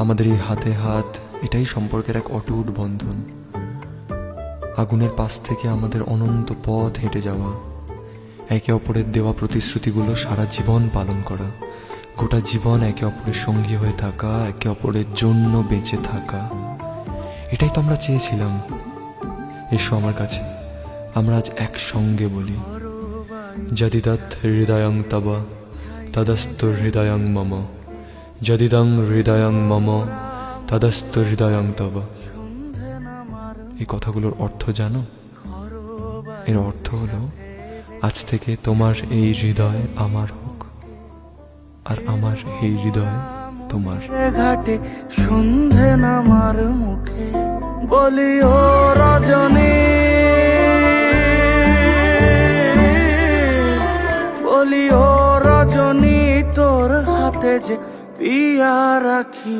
আমাদের এই হাতে হাত, এটাই সম্পর্কের এক অটুট বন্ধন। আগুনের পাশ থেকে আমাদের অনন্ত পথ হেঁটে যাওয়া, একে অপরের দেওয়া প্রতিশ্রুতিগুলো সারা জীবন পালন করা, গোটা জীবন একে অপরের সঙ্গী হয়ে থাকা, একে অপরের জন্য বেঁচে থাকা, এটাই তো আমরা চেয়েছিলাম। এসো আমার কাছে, আমরা আজ একসঙ্গে বলি, যদিদৎ হৃদয়ং তব তদস্তু হৃদয়ং মম, যদিদং হৃদয়ং মম তদস্তু হৃদয়ং তব। এই কথাগুলোর অর্থ জানো? এর অর্থ হলো, আজ থেকে তোমার এই হৃদয় আমার হোক, আর আমার এই হৃদয় তোমার। ঘাটে সন্ধে নামার মুখে বলি ও রজনী, বলি ও রজনী, তোর হাতে যে পিয়া রাখি।